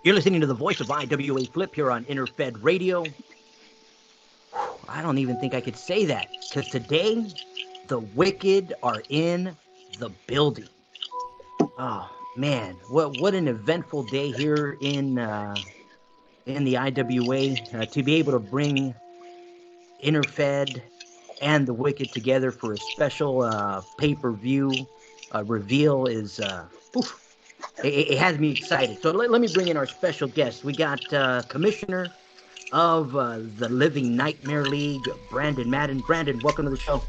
You're listening to the voice of IWA Flip here on Interfed Radio. I don't even think I could say that, because today, the wicked are in the building. Oh, man, what an eventful day here in the IWA, to be able to bring Interfed and the wicked together for a special pay-per-view reveal is, it has me excited. So let me bring in our special guest. We got Commissioner of the Living Nightmare League, Brandon Madden. Brandon, welcome to the show.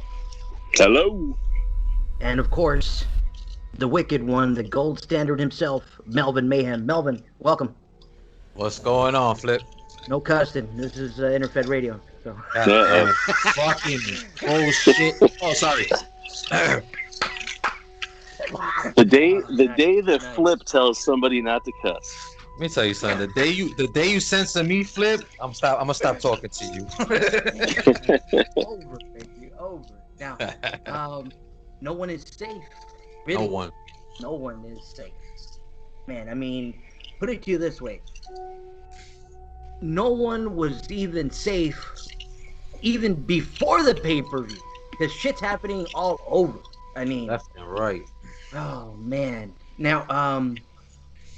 Hello. And of course, the wicked one, the gold standard himself, Melvin Mayhem. Melvin, welcome. What's going on, Flip? No cussing. This is Interfed Radio. So. Fucking bullshit. Oh, sorry. The day that Flip tells somebody not to cuss. Let me tell you something. The day you censor me, Flip, I'm gonna stop talking to you. Over, baby, over. Now, no one is safe. Really? No one is safe. Man, I mean, put it to you this way. No one was even safe even before the pay-per-view. This shit's happening all over. I mean, that's right. Oh man. Now,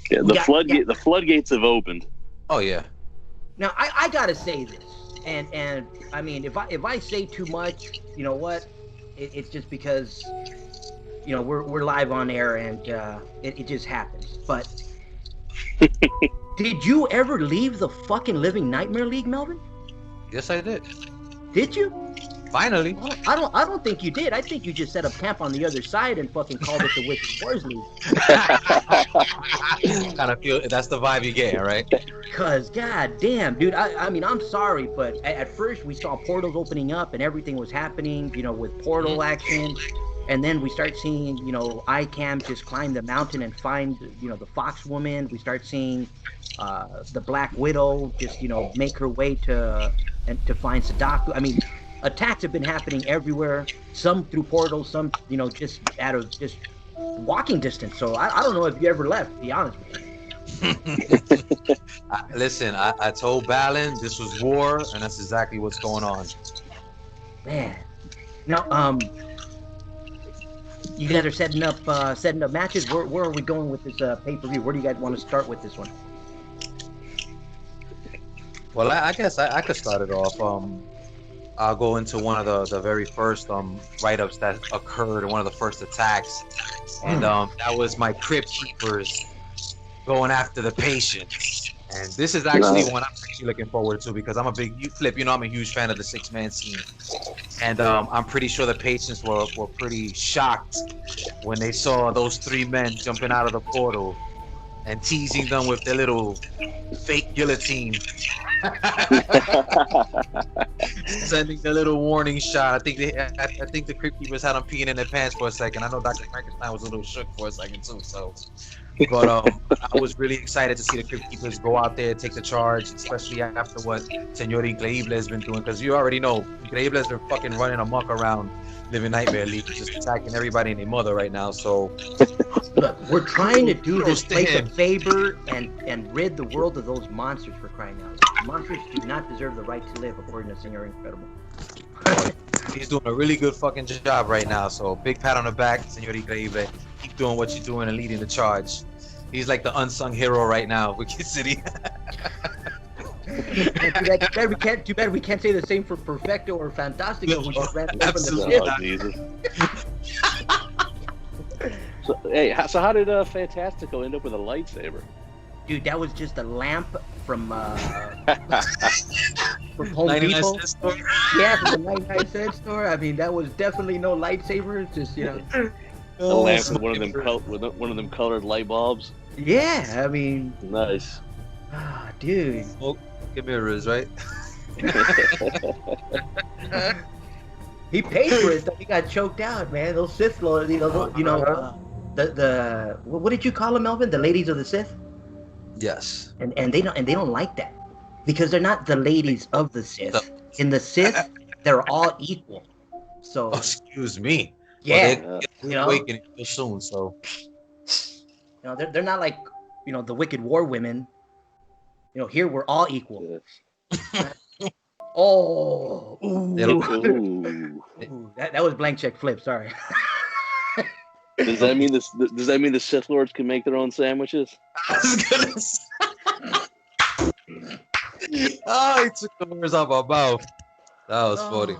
yeah, the floodgates have opened. Oh yeah. Now I gotta say this, and I mean, if I say too much, you know what? It's just because, you know, we're live on air and it just happens. But did you ever leave the fucking Living Nightmare League, Melvin? Yes, I did. Did you? Finally. Well, I don't think you did. I think you just set up camp on the other side and fucking called it the Wicked Wars League. Kind of feel that's the vibe you get, right? Cause god damn, dude. I mean, I'm sorry, but at first we saw portals opening up and everything was happening, you know, with portal action. And then we start seeing, you know, ICAM just climb the mountain and find, you know, the Fox Woman. We start seeing the Black Widow just, you know, make her way to find Sadaku. I mean, attacks have been happening everywhere. Some through portals, some, you know, just out of just walking distance. So I don't know if you ever left, to be honest with you. Listen, I told Balin this was war, and that's exactly what's going on. Man. Now, you guys are setting up matches. Where are we going with this pay-per-view? Where do you guys want to start with this one? Well, I guess I could start it off. I'll go into one of the very first write-ups that occurred, one of the first attacks, and that was my Crypt Keepers going after the patients. And this is actually one I'm actually looking forward to because I'm a huge fan of the six-man scene. And I'm pretty sure the patients were pretty shocked when they saw those three men jumping out of the portal and teasing them with their little fake guillotine. Sending the little warning shot. I think the Crypt Keepers had them peeing in their pants for a second. I know Dr. Frankenstein was a little shook for a second too. So, but I was really excited to see the Crypt Keepers go out there, take the charge, especially after what Senor Increíble has been doing. Because you already know Increíble has been fucking running amok around Living Nightmare League, just attacking everybody and their mother right now. So, look, we're trying to do this place a favor and rid the world of those monsters, for crying out loud. Monsters do not deserve the right to live, according to Senor Incredible. He's doing a really good fucking job right now. So big pat on the back, Senor Increíble. Keep doing what you're doing and leading the charge. He's like the unsung hero right now, Wicked City. Too bad we can't say the same for Perfecto or Fantastico. We just ran Absolutely. Oh, Jesus. So how did Fantastico end up with a lightsaber? Dude, that was just a lamp from Home 99 Depot. cent store? Yeah, from the 99-cent store. I mean, that was definitely no lightsaber. It's just, you know. A lamp with one of them colored light bulbs. Yeah, I mean. Nice. Ah, dude. Smoke mirrors, right? He paid for it, though. He got choked out, man. Those Sith Lords, the what did you call them, Melvin? The ladies of the Sith. Yes. And they don't like that because they're not the ladies of the Sith. In the Sith, they're all equal. So. Oh, excuse me. Yeah. Well, they're awakening soon, so. They're not like, the Wicked War women. Here we're all equal. Yes. Oh, ooh. Ooh. Ooh, that was blank check flip. Sorry. Does that mean this? Does that mean the Sith Lords can make their own sandwiches? I was gonna say. Oh, he took the words out of my mouth. That was funny.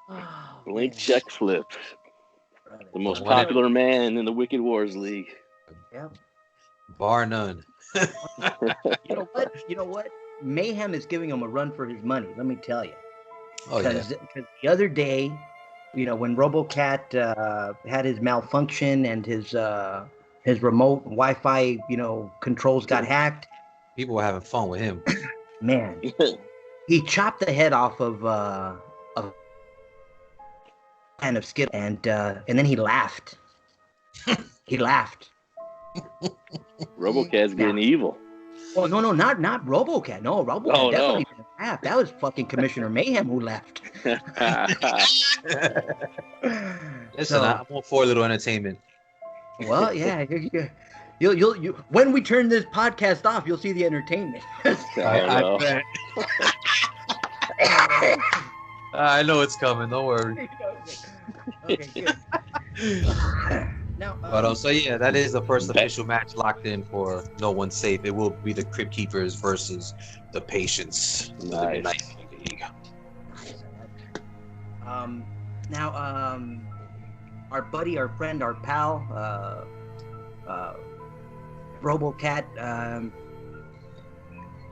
Oh, Blank man. check flip. The most One- popular man in the Wicked Wars League. Yep. Bar none. You know what? You know what? Mayhem is giving him a run for his money. Let me tell you. Oh yeah. Because the other day, when RoboCat had his malfunction and his remote Wi-Fi, controls got hacked, People were having fun with him. man, he chopped the head off of a can of Skittles, and then he laughed. He laughed. RoboCat's getting evil. Oh no, not RoboCat. No, RoboCat Oh, no. definitely didn't laugh. That was fucking Commissioner Mayhem who laughed. Listen, I'm all for a little entertainment. Well, yeah, you when we turn this podcast off, you'll see the entertainment. I bet. I know it's coming. Don't worry. Okay, good. Now, But so yeah, that is the first official match locked in for No One's Safe. It will be the Crypt Keepers versus the Patients. Nice. Now, our buddy, our friend, our pal, RoboCat,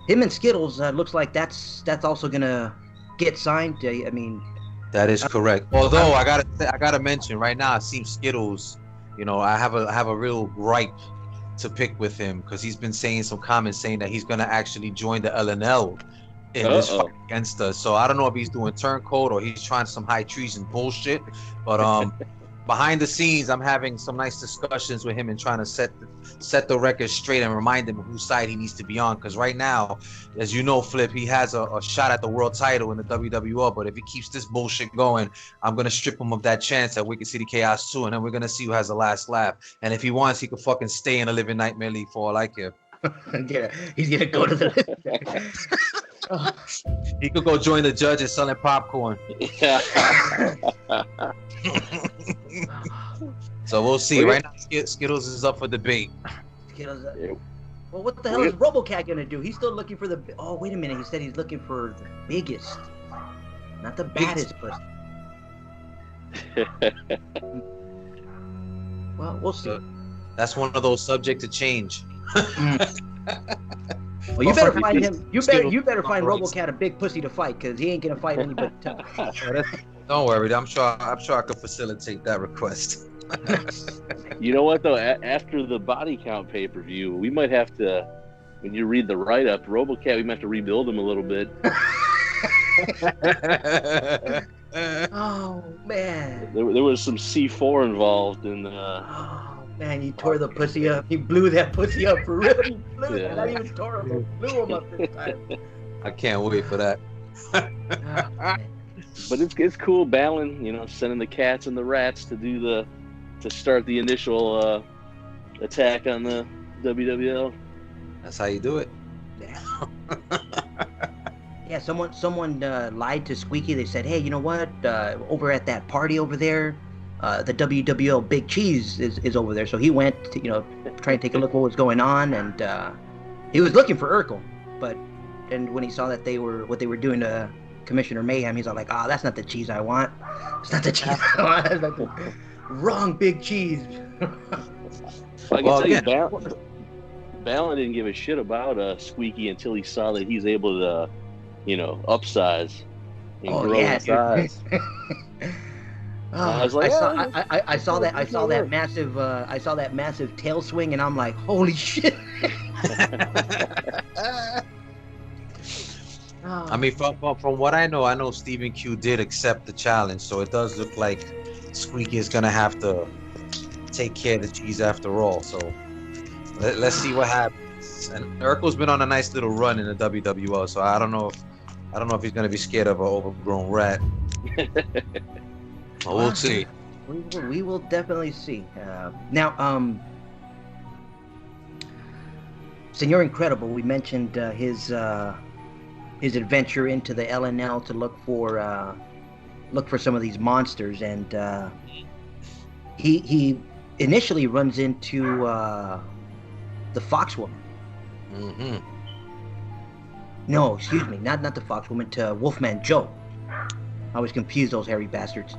him and Skittles looks like that's also gonna get signed. I mean, that is correct. Although I gotta mention right now, it seems Skittles. I have a real gripe to pick with him because he's been saying some comments saying that he's gonna actually join the LNL in this fight against us. So I don't know if he's doing turncoat or he's trying some high treason bullshit. But behind the scenes, I'm having some nice discussions with him and trying to set the record straight and remind him whose side he needs to be on. Because right now, as you know, Flip, he has a shot at the world title in the WWL. But if he keeps this bullshit going, I'm gonna strip him of that chance at Wicked City Chaos 2, and then we're gonna see who has the last laugh. And if he wants, he could fucking stay in a Living Nightmare League for all I care. He's gonna go to the. He could go join the judges selling popcorn. So we'll see. Right now, Skittles is up for debate. Skittles. Well, what the hell is RoboCat gonna do? He's still looking for the. Oh, wait a minute. He said he's looking for the biggest, not the baddest person. Well, we'll see. That's one of those subject to change. Well, you better find him. You better find RoboCat a big pussy to fight, because he ain't gonna fight anybody tough. Don't worry, I'm sure I could facilitate that request. You know what though? After the body count pay-per-view, we might have to. When you read the write-up, RoboCat, we might have to rebuild him a little bit. Oh man! There was some C4 involved in. Oh man, he tore the pussy up. He blew that pussy up for real. He blew it. Not even tore him. He blew him up this time. I can't wait for that. But it's cool, Balin. Sending the cats and the rats to start the initial attack on the WWL. That's how you do it. Yeah, someone lied to Squeaky. They said, "Hey, you know what? Over at that party over there, the WWL Big Cheese is over there." So he went to try and take a look what was going on, and he was looking for Urkel. But then when he saw that what they were doing to Commissioner Mayhem, he's all like, "Ah, that's not the cheese I want. It's not the cheese I want. That's not the wrong Big Cheese." I can tell you, Balin didn't give a shit about Squeaky until he saw that he's able to, upsize and grow in size. I was like, I saw that massive tail swing, and I'm like, holy shit. I mean, from what I know Stephen Q did accept the challenge, so it does look like Squeaky is gonna have to take care of the cheese after all. So let's see what happens. And Urkel's been on a nice little run in the WWL, so I don't know if he's gonna be scared of an overgrown rat. But we'll see. We will definitely see. Now, Senor Incredible, we mentioned his adventure into the LNL to look for some of these monsters, and he initially runs into the Foxwoman. Mm-hmm. No, excuse me, not the Foxwoman, to Wolfman Joe. I was confused, those hairy bastards.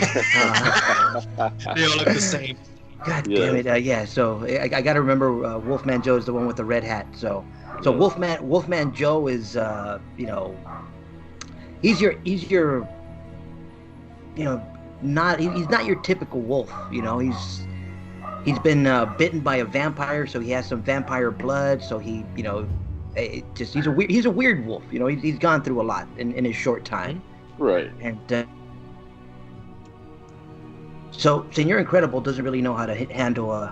They all look the same. God damn it! Yeah, so I got to remember Wolfman Joe is the one with the red hat. So Wolfman Joe is he's your he's not your typical wolf. He's been bitten by a vampire, so he has some vampire blood. So he's a weird wolf. He's gone through a lot in his short time. Right. And so Senor Incredible doesn't really know how to handle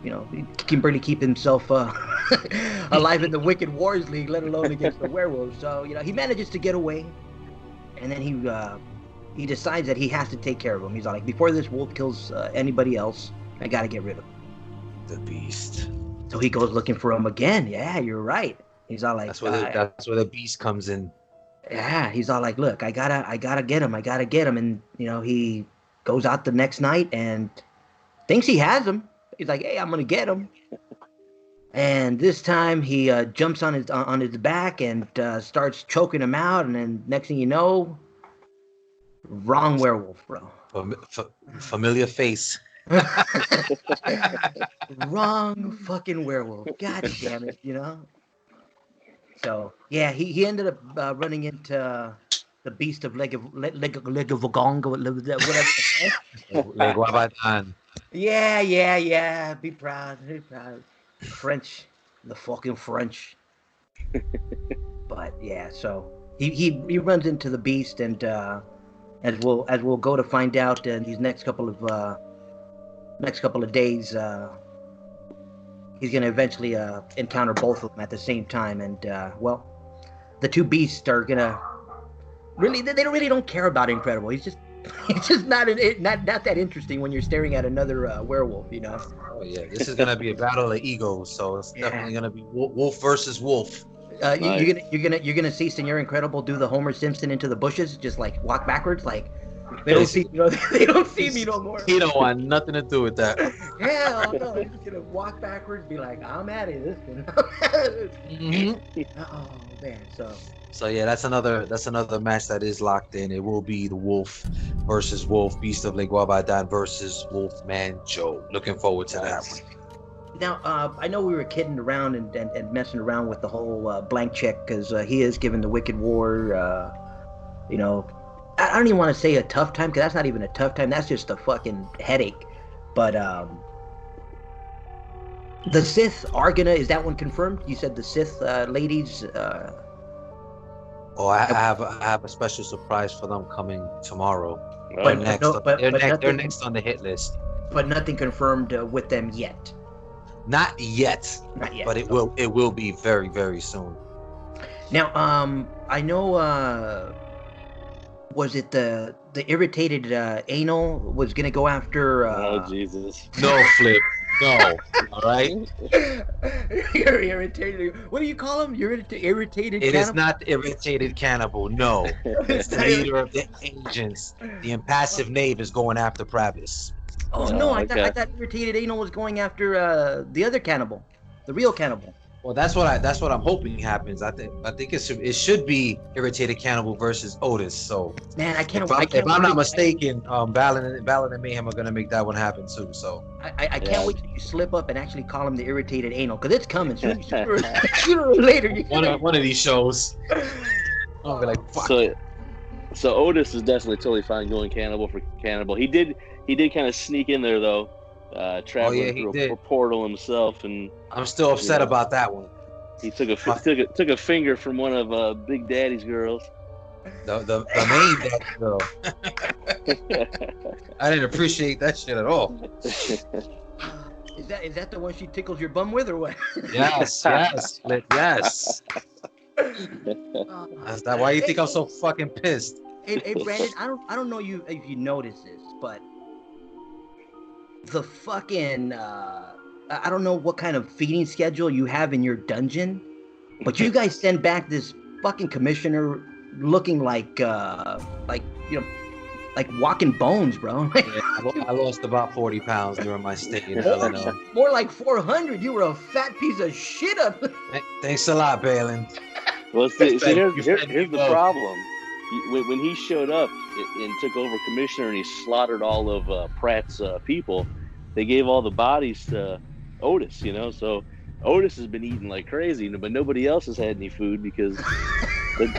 he can barely keep himself alive in the Wicked Wars League, let alone against the werewolves. So he manages to get away, and then he decides that he has to take care of him. He's like, before this wolf kills anybody else, I gotta get rid of him. The beast. So he goes looking for him again. Yeah, you're right. He's all like, that's where the beast comes in. Yeah, he's all like, look, I gotta get him, and he goes out the next night and thinks he has him. He's like, hey, I'm gonna get him. And this time he jumps on his back and starts choking him out, and then next thing you know, wrong werewolf, bro. Familiar face. Wrong fucking werewolf. God damn it, So yeah, he ended up running into the beast of Legavogong, whatever. Yeah. Be proud. French, the fucking French. But yeah, so he runs into the beast, and as we'll go to find out in these next couple of days, he's gonna eventually encounter both of them at the same time, and the two beasts are gonna they really don't care about Incredible. He's just not that interesting when you're staring at another werewolf, Oh yeah, this is gonna be a battle of egos, so it's definitely gonna be wolf versus wolf. Nice. You're gonna see Senor Incredible do the Homer Simpson into the bushes, just like walk backwards, like they don't see they don't see me no more. He don't want nothing to do with that. Hell no, he's just gonna walk backwards, be like, I'm out of this. Oh man, So yeah, that's another match that is locked in. It will be the Wolf versus Wolf, Beast of Le Guabadan versus Wolfman Joe. Looking forward to that one. Now, I know we were kidding around and messing around with the whole blank check, because he is given the Wicked War. I don't even want to say a tough time, because that's not even a tough time. That's just a fucking headache. But the Sith are gonna. Is that one confirmed? You said the Sith ladies. I have a special surprise for them coming tomorrow. But they're next on the hit list. But nothing confirmed with them yet. Not yet. But it will be very, very soon. Now, I know. Was it the irritated anal was gonna go after? Oh Jesus! No, Flip. No. All right. You're irritated. What do you call him? You're irritated. It cannibal? is not irritated cannibal. No, it's the leader of the agents. The impassive knave is going after Pravis. Oh no! I thought irritated anal was going after the other cannibal, the real cannibal. Well, that's what I'm hoping happens. I think it should be irritated cannibal versus Otis. So man, I can't. If I'm not mistaken, Balin and Mayhem are gonna make that one happen too. So I can't wait till you slip up and actually call him the irritated anal, because it's coming sooner or later. One of these shows. I'll be like, fuck. So Otis is definitely totally fine going cannibal for cannibal. He did kind of sneak in there though. Traveling through a portal himself, and I'm still upset about that one. He took a finger from one of Big Daddy's girls. The main daddy girl. I didn't appreciate that shit at all. Is that the one she tickles your bum with, or what? Yes. Yes. That's that. Why you think I'm so fucking pissed? Hey, Brandon, I don't know if you noticed this, but the fucking I don't know what kind of feeding schedule you have in your dungeon, but you guys send back this fucking commissioner looking like you know, like walking bones, bro. Yeah, I lost about 40 pounds during my stay in LNL. More like 400. You were a fat piece of shit up. Thanks a lot, Balin. Well, here's the problem. When he showed up and took over commissioner and he slaughtered all of Pratt's people, they gave all the bodies to Otis, you know. So Otis has been eating like crazy, but nobody else has had any food because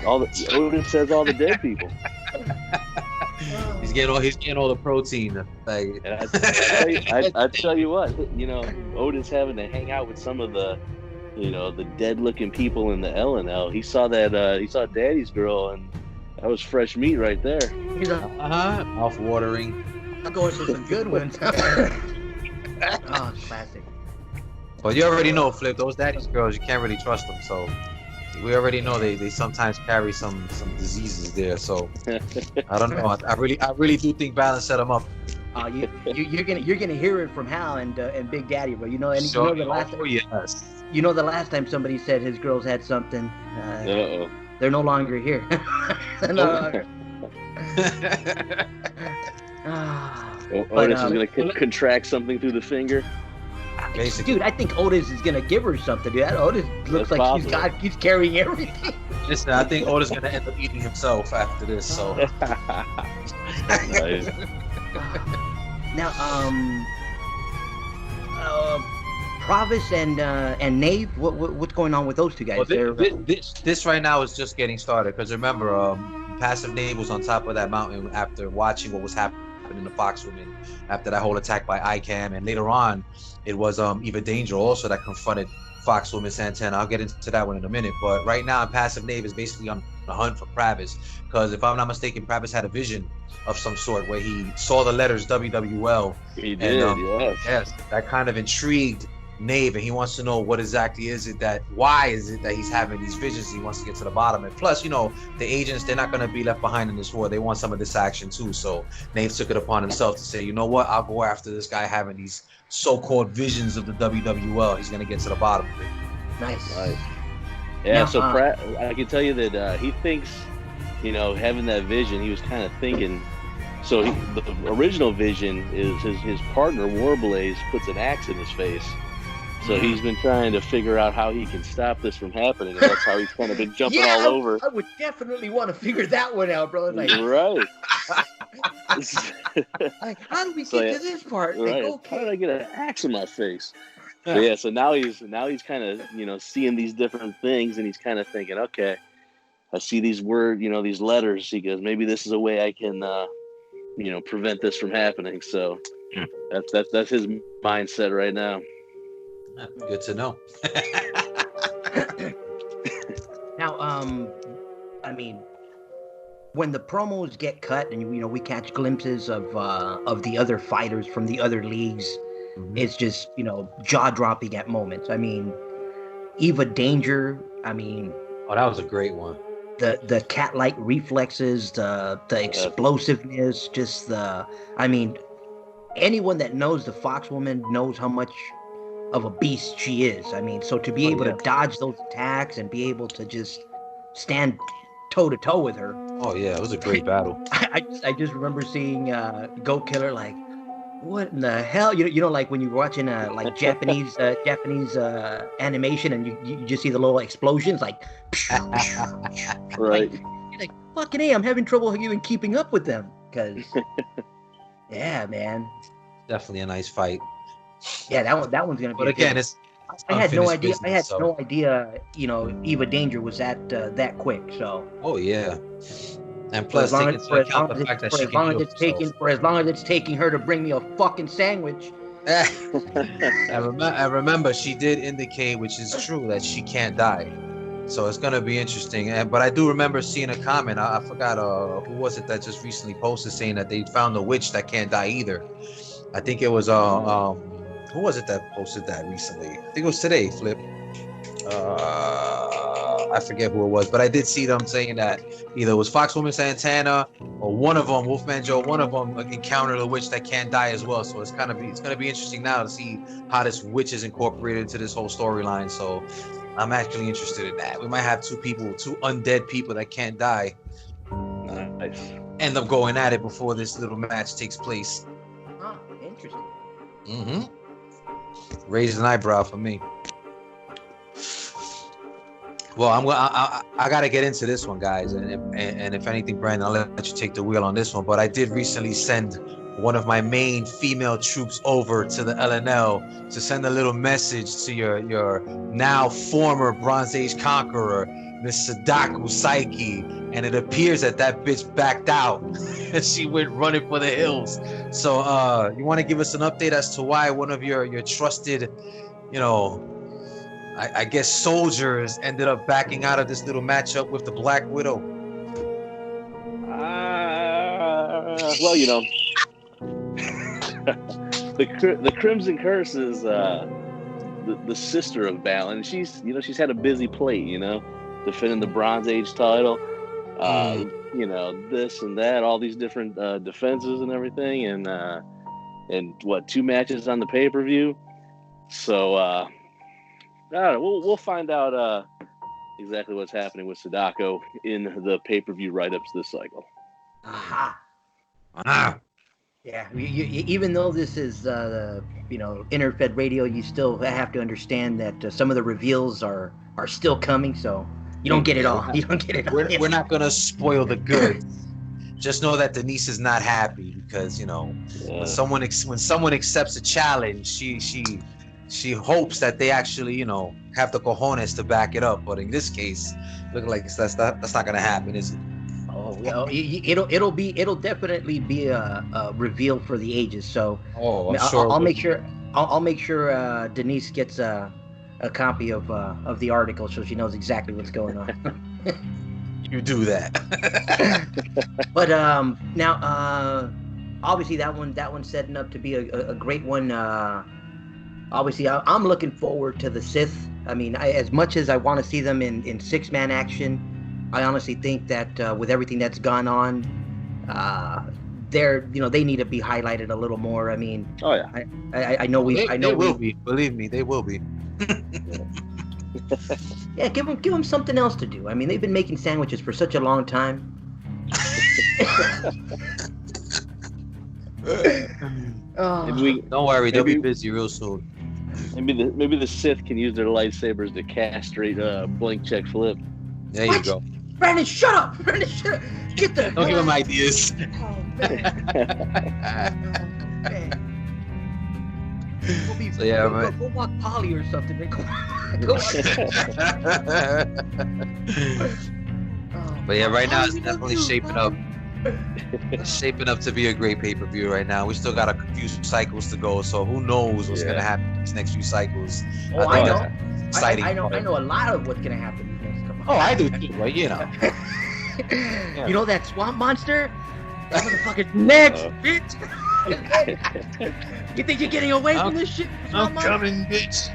Otis has all the dead people. He's getting all the protein. Like, I tell you what, you know, Otis having to hang out with some of the, you know, the dead-looking people in the LNL. He saw Daddy's girl, and that was fresh meat right there. Mouth-watering. I'm going to some good ones. Oh, classic. But you already know, Flip, those Daddy's girls, you can't really trust them. So we already know they sometimes carry some diseases there. So I don't know. I really do think Balin set them up. You're gonna hear it from Hal and Big Daddy, bro. You know, and So, you know the last. Yes. You know the last time somebody said his girls had something. They're no longer here. Otis is going to contract something through the finger. Basically. Dude, I think Otis is gonna give her something, dude. Otis looks That's like he's carrying everything. Listen, I think Otis is gonna end up eating himself after this. So. Nice. Now, Provis and Nave, what's going on with those two guys? Well, this right now is just getting started because remember, Passive Nave was on top of that mountain after watching what was happening in the Foxwoman after that whole attack by ICAM, and later on, it was Eva Danger also that confronted Foxwoman Santana. I'll get into that one in a minute, but right now, Passive Nave is basically on the hunt for Pravis because if I'm not mistaken, Pravis had a vision of some sort where he saw the letters WWL. He did, and, yes, that kind of intrigued Nave, and he wants to know why is it that he's having these visions. He wants to get to the bottom. And plus, you know, the agents, they're not going to be left behind in this war. They want some of this action too. So Nave took it upon himself to say, you know what, I'll go after this guy having these so-called visions of the WWL. He's going to get to the bottom of it. Nice. Yeah, now, so Pratt, I can tell you that he thinks, you know, having that vision, he was kind of thinking, so the original vision is his partner, Warblaze, puts an axe in his face. So he's been trying to figure out how he can stop this from happening, and that's how he's kind of been jumping all over. I would definitely want to figure that one out, bro. Like, right. Like, how do we get to this part? Right. Like, okay. How did I get an axe in my face? But yeah, so now he's kind of, you know, seeing these different things, and he's kind of thinking, okay, I see these these letters. He goes, maybe this is a way I can, you know, prevent this from happening. So that's his mindset right now. Good to know. Now, I mean, when the promos get cut and you know we catch glimpses of the other fighters from the other leagues, it's just, you know, jaw-dropping at moments. I mean, Eva Danger. I mean, that was a great one. The cat-like reflexes, the explosiveness, just I mean, anyone that knows the Foxwoman knows how much of a beast she is. I mean, so to be able to dodge those attacks and be able to just stand toe to toe with her. Oh yeah, it was a great battle. I just remember seeing Goat Killer like, what in the hell? You know, like when you're watching like Japanese animation and you just see the little explosions, like, right? Like fucking A, I'm having trouble even keeping up with them because, yeah, man, definitely a nice fight. Yeah, that one's gonna be. But again, it's I had no idea. No idea. You know, Eva Danger was that quick. So. Oh yeah. And plus, for as long as it's taking her to bring me a fucking sandwich. I remember she did indicate, which is true, that she can't die. So it's gonna be interesting. But I do remember seeing a comment. I forgot who was it that just recently posted saying that they found a witch that can't die either. I think it was who was it that posted that recently? I think it was today, Flip. I forget who it was, but I did see them saying that either it was Foxwoman Santana or one of them, Wolfman Joe, one of them encountered a witch that can't die as well. So it's gonna be interesting now to see how this witch is incorporated into this whole storyline. So I'm actually interested in that. We might have two undead people that can't die. Nice. End up going at it before this little match takes place. Oh, interesting. Mm-hmm. Raised an eyebrow for me. Well, I got to get into this one, guys, and if anything, Brandon, I'll let you take the wheel on this one. But I did recently send one of my main female troops over to the LNL to send a little message to your now former Bronze Age conqueror, Miss Sadako Psyche, and it appears that bitch backed out and she went running for the hills. So, you want to give us an update as to why one of your trusted, I guess soldiers ended up backing out of this little matchup with the Black Widow? Well, the Crimson Curse is the sister of Balin. She's had a busy plate, defending the Bronze Age title, this and that, all these different defenses and everything, and what, 2 matches on the pay-per-view. So I don't know. We'll find out exactly what's happening with Sadako in the pay-per-view write-ups this cycle. Aha. Yeah, even though this is Interfed Radio, you still have to understand that some of the reveals are still coming, so you don't get it all. You don't get it all. We're not gonna spoil the goods. Just know that Denise is not happy because when someone accepts a challenge, she hopes that they actually have the cojones to back it up. But in this case, looking like that's not gonna happen, is it? Oh, well, it'll definitely be a reveal for the ages. So I'm sure I'll make sure Denise gets a copy of the article so she knows exactly what's going on. You do that. But now obviously that one's setting up to be a great one. Obviously I'm looking forward to the Sith. I mean, as much as I want to see them in 6-man action, I honestly think that with everything that's gone on, they need to be highlighted a little more. I mean, oh yeah, I know they will be. Believe me, they will be. Yeah, give them something else to do. I mean, they've been making sandwiches for such a long time. Don't worry, they'll be busy real soon. Maybe the Sith can use their lightsabers to castrate Blank Check Flip. There you go. Brandon, shut up! Brandon, shut up! Get the Don't give him ideas. Oh, man. Man. Go walk Polly or something. Man. But yeah, right now it's definitely shaping up. It's shaping up to be a great pay-per-view right now. We still got a few cycles to go, so who knows what's gonna happen these next few cycles. Oh, I know. Exciting. I know a lot of what's gonna happen. Oh, I do too, but Yeah. You know that swamp monster? That motherfucker's next, bitch! You think you're getting away from this shit? I'm coming, bitch!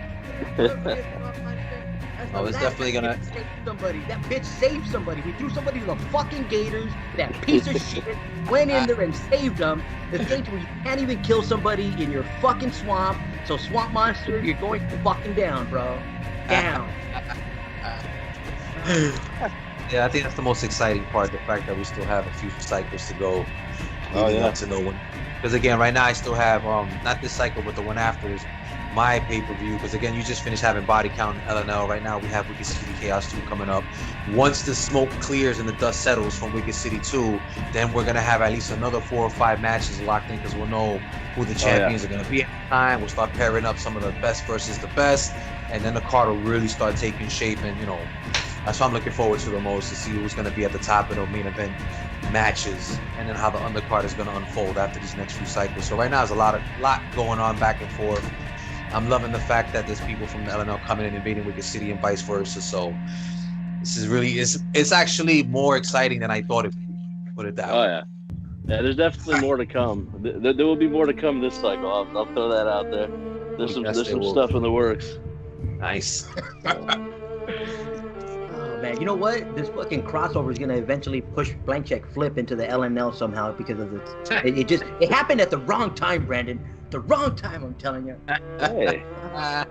Oh, it's definitely gonna... That bitch saved somebody. We threw somebody to the fucking gators. That piece of shit went in there and saved them. The stage where you can't even kill somebody in your fucking swamp. So, swamp monster, you're going fucking down, bro. Down. Yeah, I think that's the most exciting part, the fact that we still have a few cycles to go up to no one. Because again, right now I still have not this cycle, but the one after is my pay-per-view. Because again, you just finished having Body Count in LNL. Right now we have Wicked City Chaos 2 coming up. Once the smoke clears and the dust settles from Wicked City 2, then we're gonna have at least another 4 or 5 matches locked in, because we'll know who the champions are gonna be at the time. We'll start pairing up some of the best versus the best, and then the card will really start taking shape. And that's what I'm looking forward to the most, to see who's going to be at the top of the main event matches, and then how the undercard is going to unfold after these next few cycles. So right now there's a lot going on back and forth. I'm loving the fact that there's people from the LNL coming in and invading Wicked City and vice versa. So this is really, it's actually more exciting than I thought it would be, put it that way. Oh yeah. Yeah, there's definitely more to come. There will be more to come this cycle. I'll throw that out there. There's some stuff in the works. Nice. man. You know what? This fucking crossover is gonna eventually push Blank Check Flip into the LNL somehow because of this. It happened at the wrong time, Brandon. The wrong time, I'm telling you. Hey,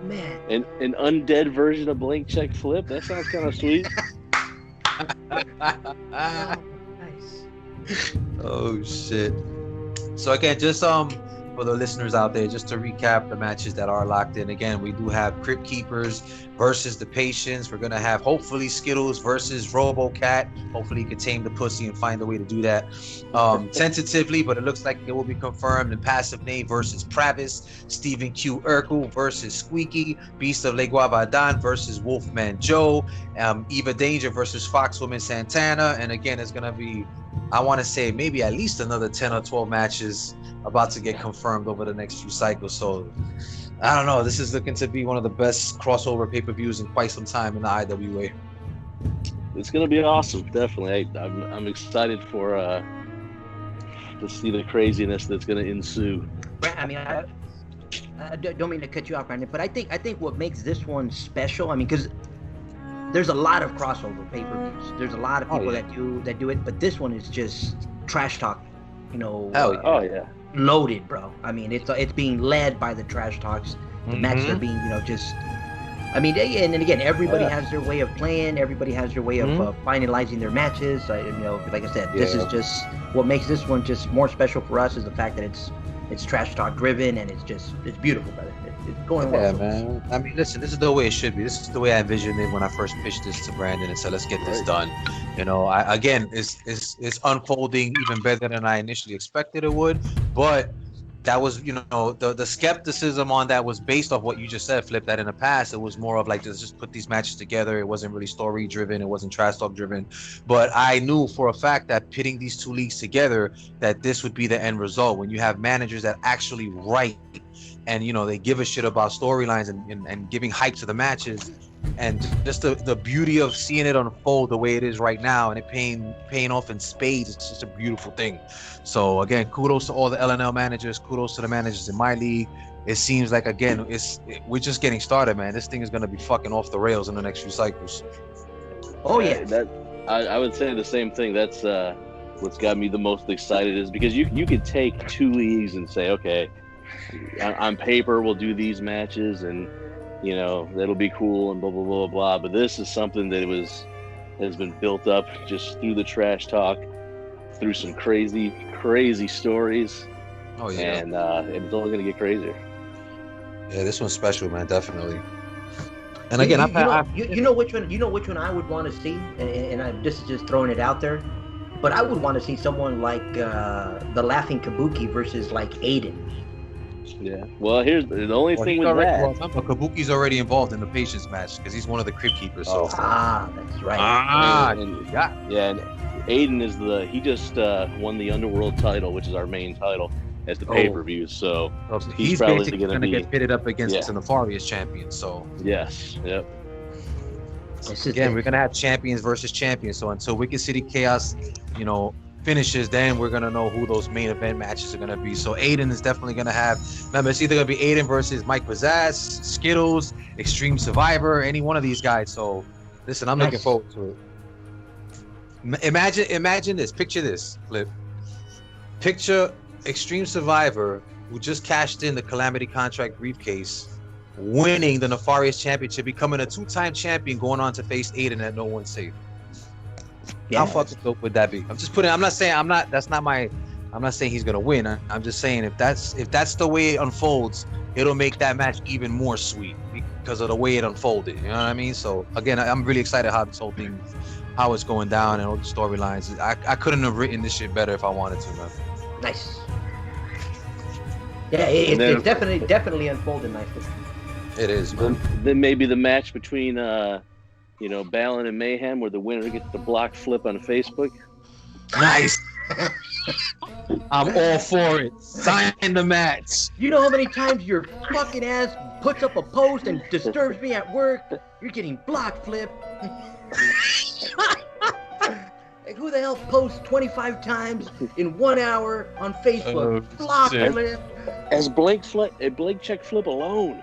man. An undead version of Blank Check Flip. That sounds kind of sweet. Nice. Oh shit. So again, just for the listeners out there, just to recap the matches that are locked in. Again, we do have Crypt Keepers versus the Patients. We're gonna have hopefully Skittles versus RoboCat. Hopefully he can tame the pussy and find a way to do that tentatively, but it looks like it will be confirmed. And Passive Name versus Pravis, Stephen Q. Urkel versus Squeaky, Beast of Le Guavadan versus Wolfman Joe, Eva Danger versus Foxwoman Santana. And again, it's gonna be, I want to say, maybe at least another 10 or 12 matches about to get confirmed over the next few cycles. So I don't know, this is looking to be one of the best crossover pay-per-views in quite some time in the IWA. It's gonna be awesome, definitely. I'm excited for to see the craziness that's gonna ensue. I mean, I don't mean to cut you off, Brandon, but I think what makes this one special, I mean, because there's a lot of crossover pay-per-views. There's a lot of people that do it, but this one is just trash talk, you know. Oh yeah. Loaded, bro. I mean, it's being led by the trash talks. The matches are being, just. I mean, and again, everybody has their way of playing. Everybody has their way of finalizing their matches. Like I said, this is just what makes this one just more special for us is the fact that it's trash talk driven and it's beautiful, brother. It's going well. Yeah, man. I mean, listen, this is the way it should be. This is the way I envisioned it when I first pitched this to Brandon and said, let's get this done. It's unfolding even better than I initially expected it would. But that was, the skepticism on that was based off what you just said, Flip, that in the past, it was more of like, just put these matches together. It wasn't really story driven. It wasn't trash talk driven. But I knew for a fact that pitting these two leagues together, that this would be the end result. When you have managers that actually write and they give a shit about storylines and giving hype to the matches, and just the beauty of seeing it unfold the way it is right now and it paying off in spades. It's just a beautiful thing. So again, kudos to all the LNL managers, kudos to the managers in my league. It seems like, again, we're just getting started, man. This thing is going to be fucking off the rails in the next few cycles. Oh yeah, I would say the same thing. That's what's got me the most excited, is because you could take two leagues and say, okay, on paper we'll do these matches and that'll be cool and blah blah blah blah. But this is something that has been built up just through the trash talk, through some crazy stories. Oh yeah, and it's only gonna get crazier. Yeah, this one's special, man, definitely. And again, you know which one I would want to see, and I'm just throwing it out there, but I would want to see someone like the Laughing Kabuki versus like Aiden. Yeah. Well, here's the only thing with that. Kabuki's already involved in the Patience match because he's one of the Crypt Keepers. So. That's right. And Aiden is he just won the Underworld title, which is our main title at the pay-per-view. So he's probably going to get pitted up against the Nefarious champion. So yes, yep. Again, we're going to have champions versus champions. So until Wicked City Chaos, finishes, then we're gonna know who those main event matches are gonna be. So Aiden is definitely gonna have. Remember, it's either gonna be Aiden versus Mike Pizzazz, Skittles, Extreme Survivor, any one of these guys. So listen, I'm looking forward to it. Imagine this. Picture this, Flip. Picture Extreme Survivor, who just cashed in the Calamity Contract briefcase, winning the Nefarious Championship, becoming a 2-time champion, going on to face Aiden at No One's Safe. How fucking dope would that be? I'm not saying he's gonna win. I'm just saying if that's the way it unfolds, it'll make that match even more sweet because of the way it unfolded. You know what I mean? So again, I'm really excited how this whole thing, how it's going down and all the storylines. I couldn't have written this shit better if I wanted to, man. Nice. Yeah, it's definitely unfolding nicely. It is, man. Then maybe the match between Balin and Mayhem, where the winner gets the block flip on Facebook. Nice. I'm all for it. Sign the match. You know how many times your fucking ass puts up a post and disturbs me at work? You're getting block flipped. Like, who the hell posts 25 times in 1 hour on Facebook? Block flip. As Blank Check Flip alone.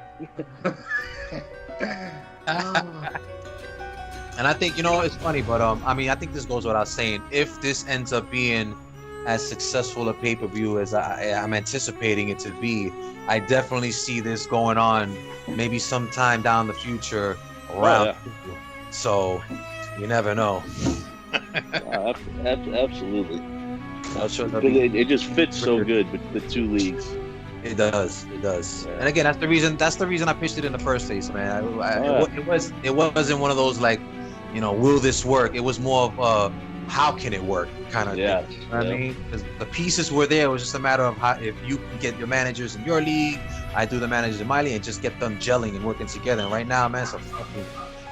And I think, you know, it's funny, but I mean, I think this goes without saying. If this ends up being as successful a pay-per-view as I'm anticipating it to be, I definitely see this going on maybe sometime down the future around. So you never know. Absolutely. It just fits so good with the two leagues. It does. Yeah. And again, that's the reason I pitched it in the first place, man. It wasn't one of those like, you know, will this work? It was more of how can it work kind of thing. You know what I mean? Because the pieces were there. It was just a matter of how, if you can get your managers in your league, I do the managers in my league, and just get them gelling and working together. And right now, man,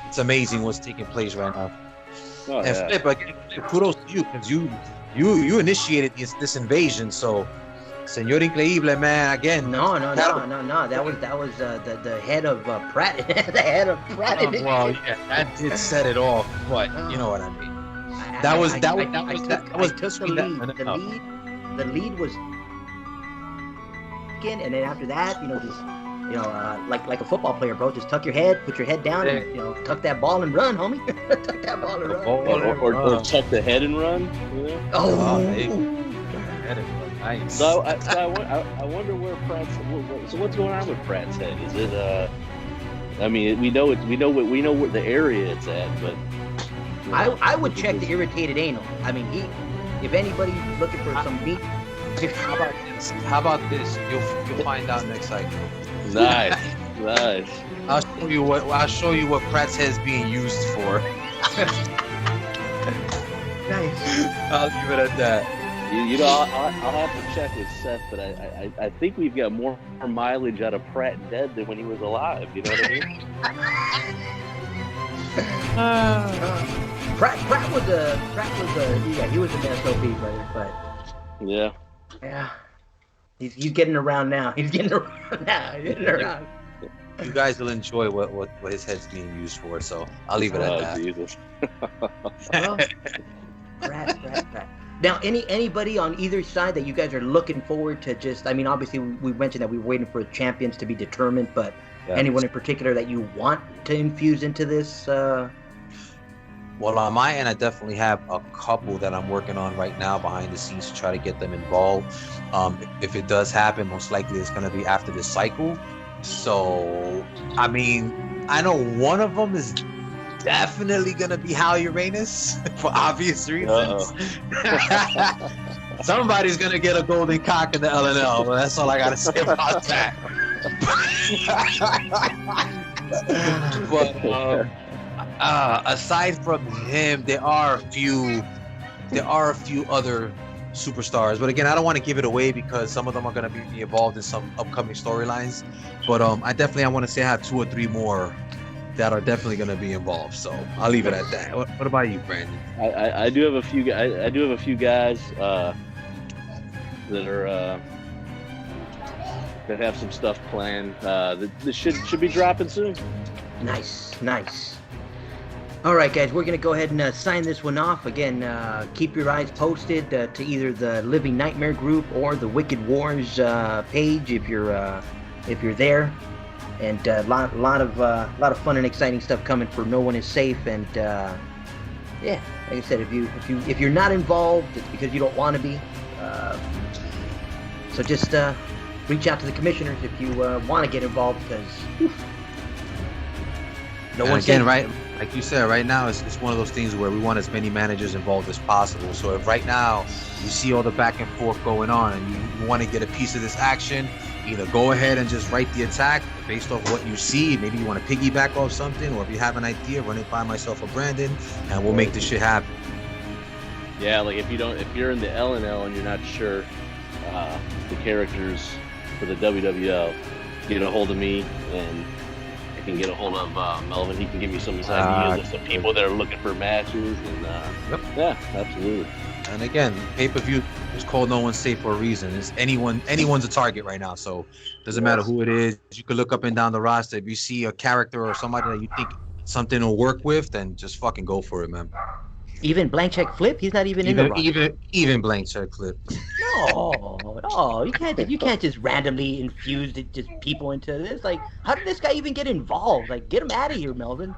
it's amazing what's taking place right now. Flip, again, kudos to you, because you initiated this invasion. So, Señor Increíble, man, again. No. That was the head of Pratt. The head of Pratt. Well, yeah, that did set it off, but you know what I mean. That was the lead. The lead was, and then after that, you know, just, you know, like a football player, bro. Just tuck your head, put your head down, and, you know, tuck that ball and run, homie. Tuck that ball and run. Or tuck the head and run. You know? Nice. So I wonder where Pratt's. So what's going on with Pratt's head? Is it? I mean, we know what the area it's at, but. I would check the irritated anal. I mean, if anybody's looking for some meat. How about this? You'll find out next cycle. Nice. I'll show you what Pratt's head is being used for. Nice. I'll leave it at that. You know, I'll have to check with Seth, but I think we've got more mileage out of Pratt dead than when he was alive. You know what I mean? Pratt was he was an SOB, brother, but yeah, he's getting around now. You guys will enjoy what his head's being used for, so I'll leave it at that. Jesus. Pratt. Now, anybody on either side that you guys are looking forward to? Just, I mean, obviously we mentioned that we were waiting for champions to be determined, but anyone in particular that you want to infuse into this? Well, on my end, I definitely have a couple that I'm working on right now behind the scenes to try to get them involved. If it does happen, most likely it's going to be after this cycle. So, I mean, I know one of them is definitely going to be Hal Uranus for obvious reasons. Somebody's going to get a golden cock in the LNL. But that's all I got to say about that. But aside from him, there are a few other superstars. But again, I don't want to give it away because some of them are going to be involved in some upcoming storylines. But I want to say I have 2 or 3 more that are definitely going to be involved. So I'll leave it at that. What about you, Brandon? I do have a few. I do have a few guys that are that have some stuff planned. That should be dropping soon. Nice. All right, guys, we're going to go ahead and sign this one off. Again, keep your eyes posted to either the Living Nightmare group or the Wicked Wars page if you're there. And a lot of fun and exciting stuff coming for No One Is Safe. And like I said, if you're not involved, it's because you don't want to be. So just reach out to the commissioners if you want to get involved, because no one's again, right? Like you said, right now it's one of those things where we want as many managers involved as possible. So if right now you see all the back and forth going on and you want to get a piece of this action, either go ahead and just write the attack based off what you see. Maybe you want to piggyback off something, or if you have an idea, run it by myself or Brandon, and we'll make this shit happen. Yeah, like if you're in the LNL and you're not sure the characters for the WWL, get a hold of me and I can get a hold of Melvin. He can give me some of his ideas of some people that are looking for matches. And yeah, absolutely. And again, pay-per-view is called No One's Safe for a reason. It's anyone's a target right now, so it doesn't matter who it is. You can look up and down the roster. If you see a character or somebody that you think something will work with, then just fucking go for it, man. Even blank check Flip, he's not even in the roster. Even blank check Flip. No, you can't just randomly infuse just people into this. Like, how did this guy even get involved? Like, get him out of here, Melvin.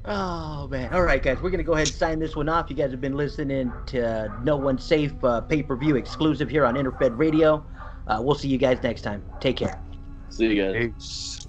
Oh man! All right, guys, we're gonna go ahead and sign this one off. You guys have been listening to No One Safe pay-per-view exclusive here on Interfed Radio. We'll see you guys next time. Take care. See you guys. Peace.